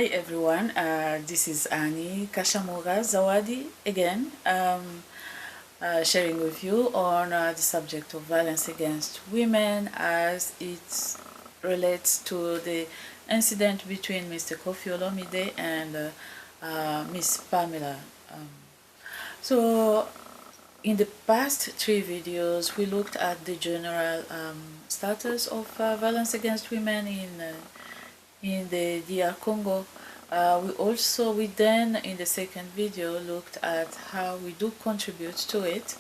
Hi everyone, this is Annie Kashamura Zawadi again, sharing with you on the subject of violence against women as it relates to the incident between Mr. Koffi Olomide and Miss Pamela. So in the past three videos, we looked at the general status of violence against women in the DR Congo. We then in the second video looked at how we do contribute to it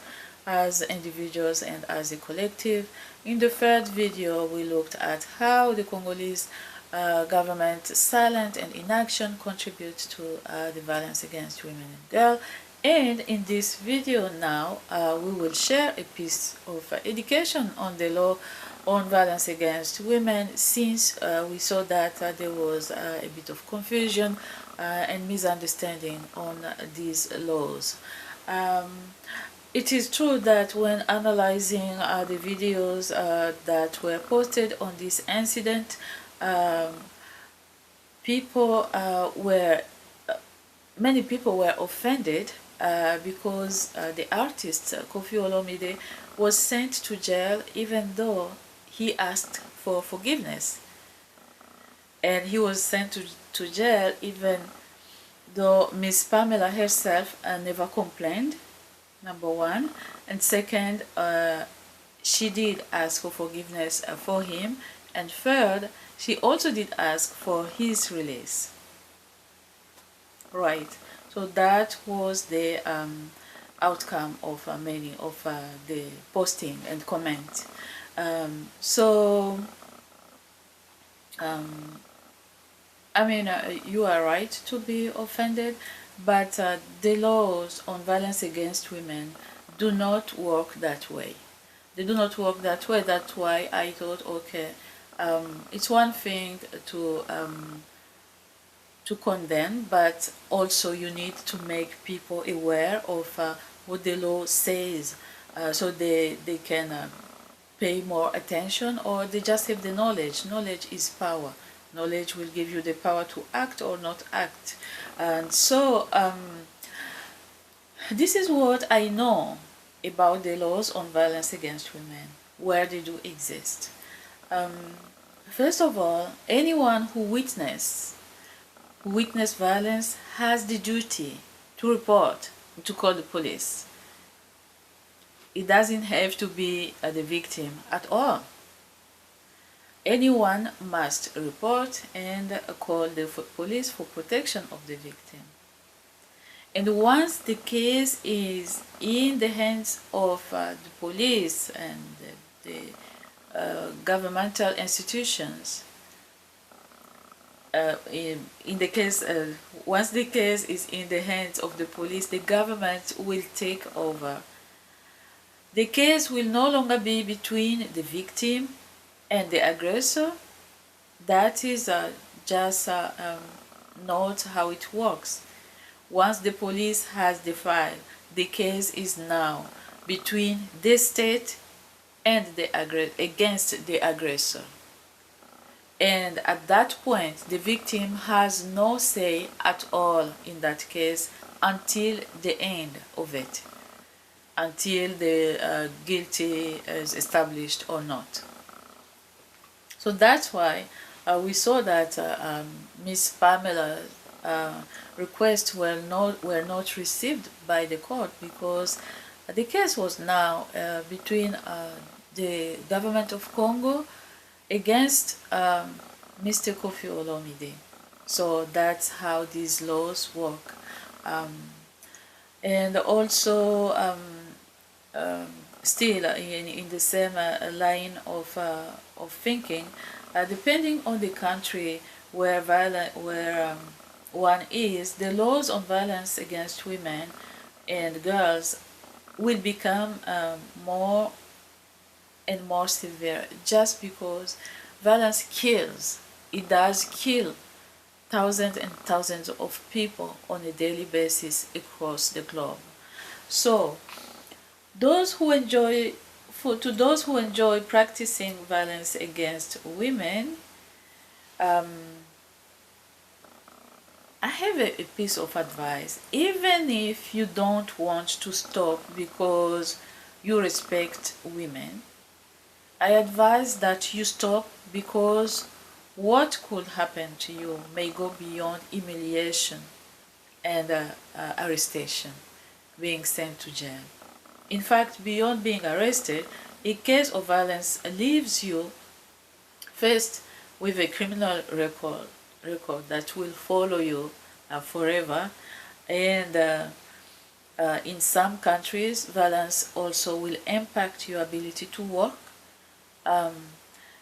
as individuals and as a collective. In the third video we looked at how the Congolese government silence and inaction contributes to the violence against women and girls. And in this video now we will share a piece of education on the law on violence against women, since we saw that there was a bit of confusion and misunderstanding on these laws. It is true that when analyzing the videos that were posted on this incident, many people were offended because the artist Koffi Olomide was sent to jail even though he asked for forgiveness, and he was sent to jail even though Miss Pamela herself never complained, number one, and second, she did ask for forgiveness for him, and third, she also did ask for his release. Right, so that was the outcome of many of the posting and comments. I mean, you are right to be offended, but the laws on violence against women do not work that way. They do not work that way. That's why I thought, okay, it's one thing to condemn, but also you need to make people aware of what the law says, so they can pay more attention, or they just have the knowledge. Knowledge is power. Knowledge will give you the power to act or not act. And so this is what I know about the laws on violence against women, where they do exist. First of all, anyone who witness violence has the duty to report, to call the police. It doesn't have to be the victim at all. Anyone must report and call the police for protection of the victim. And once the case is in the hands of the police and the governmental institutions, once the case is in the hands of the police, the government will take over. The case will no longer be between the victim and the aggressor. That is just not how it works. Once the police has the file, the case is now between the state and against the aggressor. And at that point, the victim has no say at all in that case until the end of it, until the guilty is established or not. So that's why we saw that Miss Pamela's requests were not received by the court, because the case was now between the government of Congo against Mr. Koffi Olomide. So that's how these laws work. And also still in the same line of thinking, depending on the country where one is, the laws on violence against women and girls will become more and more severe, just because violence kills. It does kill thousands and thousands of people on a daily basis across the globe. So those who enjoy practicing violence against women, I have a piece of advice. Even if you don't want to stop because you respect women, I advise that you stop, because what could happen to you may go beyond humiliation and arrestation, being sent to jail. In fact, beyond being arrested, a case of violence leaves you first with a criminal record that will follow you forever, and in some countries, violence also will impact your ability to work, um,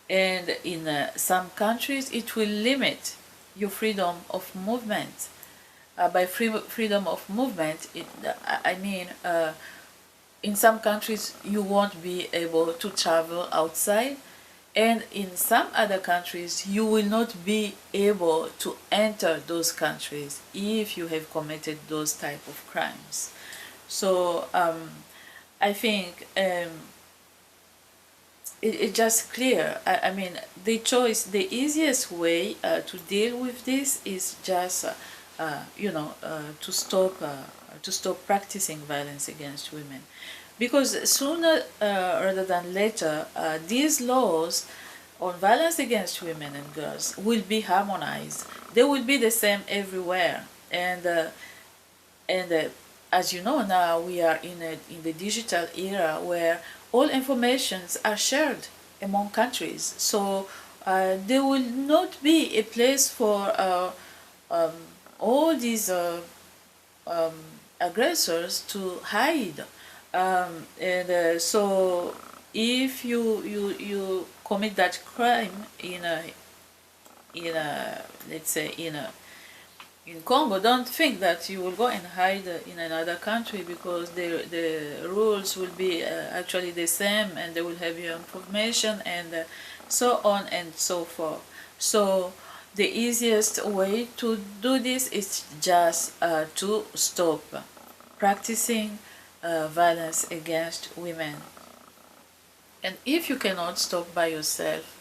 and in some countries, it will limit your freedom of movement. By freedom of movement, I mean, in some countries you won't be able to travel outside, and in some other countries you will not be able to enter those countries if you have committed those type of crimes. So I think it's just clear. I mean, the easiest way to deal with this is just to stop practicing violence against women, because sooner rather than later, these laws on violence against women and girls will be harmonized. They will be the same everywhere, and as you know, now we are in the digital era where all informations are shared among countries. So there will not be a place for all these aggressors to hide. So if you commit that crime in a let's say in Congo, don't think that you will go and hide in another country, because the rules will be actually the same, and they will have your information, and so on and so forth. So the easiest way to do this is just to stop practicing violence against women. And if you cannot stop by yourself,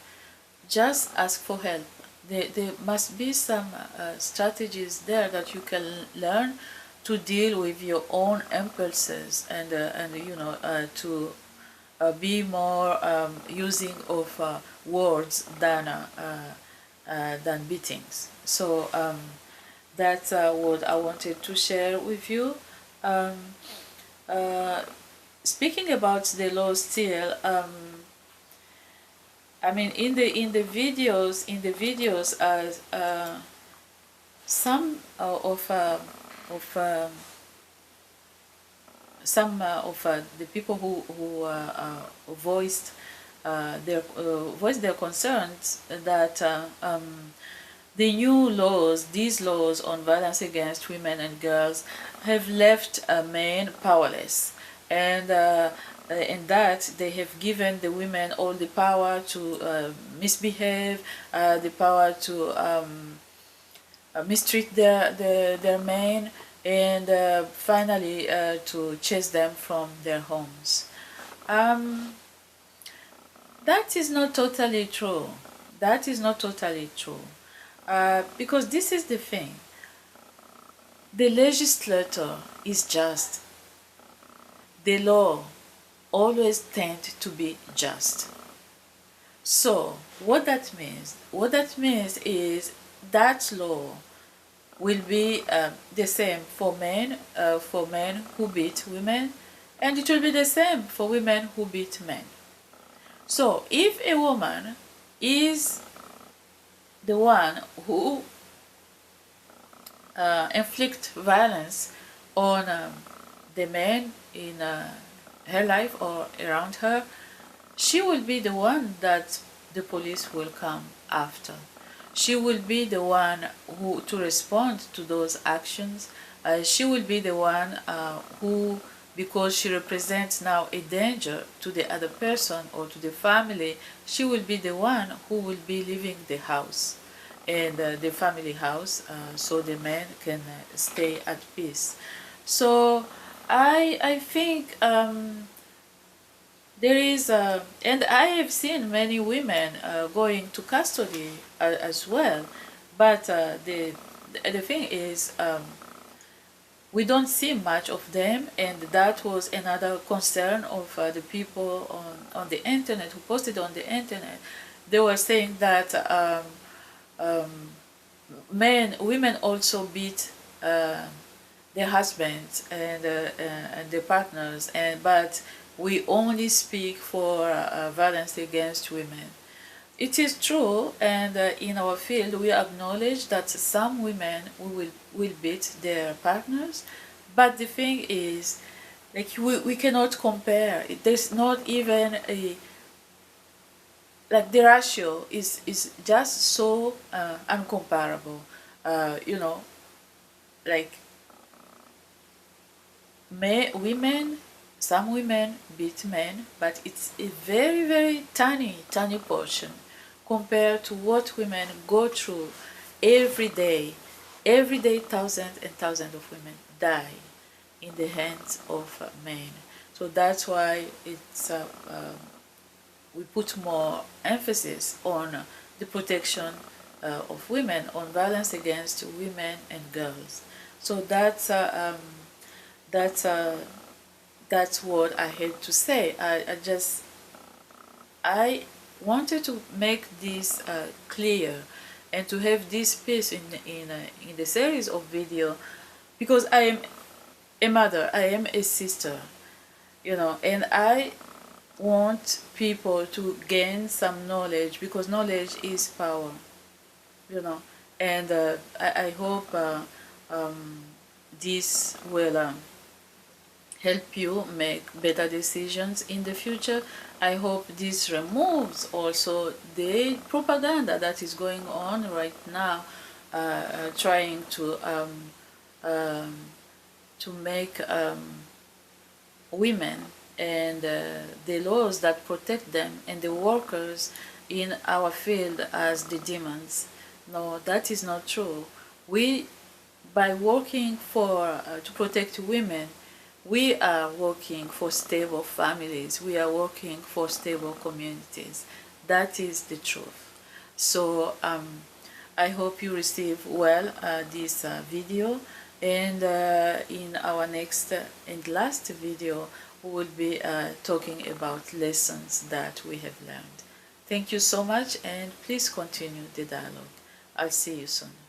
just ask for help. There must be some strategies there that you can learn to deal with your own impulses, and to be more using of words than beatings. So that's what I wanted to share with you. Speaking about the law still, I mean, in the videos, some of the people who voiced their concerns that the new laws, these laws on violence against women and girls, have left men powerless, and in that they have given the women all the power to misbehave, the power to mistreat their men, and finally to chase them from their homes. That is not totally true. That is not totally true. Because this is the thing. The legislator is just. The law always tends to be just. So what that means? What that means is that law will be the same for men who beat women, and it will be the same for women who beat men. So if a woman is the one who inflicts violence on the men in her life or around her, she will be the one that the police will come after. She will be the one who to respond to those actions. She will be the one who, because she represents now a danger to the other person or to the family, she will be the one who will be leaving the house and the family house, so the men can stay at peace. So I think there is, and I have seen many women going to custody as well, but the thing is, we don't see much of them, and that was another concern of the people on the internet who posted on the internet. They were saying that women also beat their husbands and their partners, but we only speak for violence against women. It is true, and in our field we acknowledge that some women will beat their partners, but the thing is, like, we cannot compare. There's not even a, like, the ratio is just so uncomparable. You know, like, women, some women beat men, but it's a very, very tiny portion compared to what women go through every day. Every day, thousands and thousands of women die in the hands of men. So that's why it's we put more emphasis on the protection of women, on violence against women and girls. So that's what I had to say. I wanted to make this clear, and to have this piece in the series of video, because I am a mother, I am a sister, you know, and I want people to gain some knowledge, because knowledge is power, you know. And I hope this will help you make better decisions in the future. I hope this removes also the propaganda that is going on right now, trying to make women and the laws that protect them and the workers in our field as the demons. No, that is not true. We, by working for to protect women, we are working for stable families. We are working for stable communities. That is the truth. So I hope you receive well this video, and in our next and last video we will be talking about lessons that we have learned. Thank you so much, and please continue the dialogue. I'll see you soon.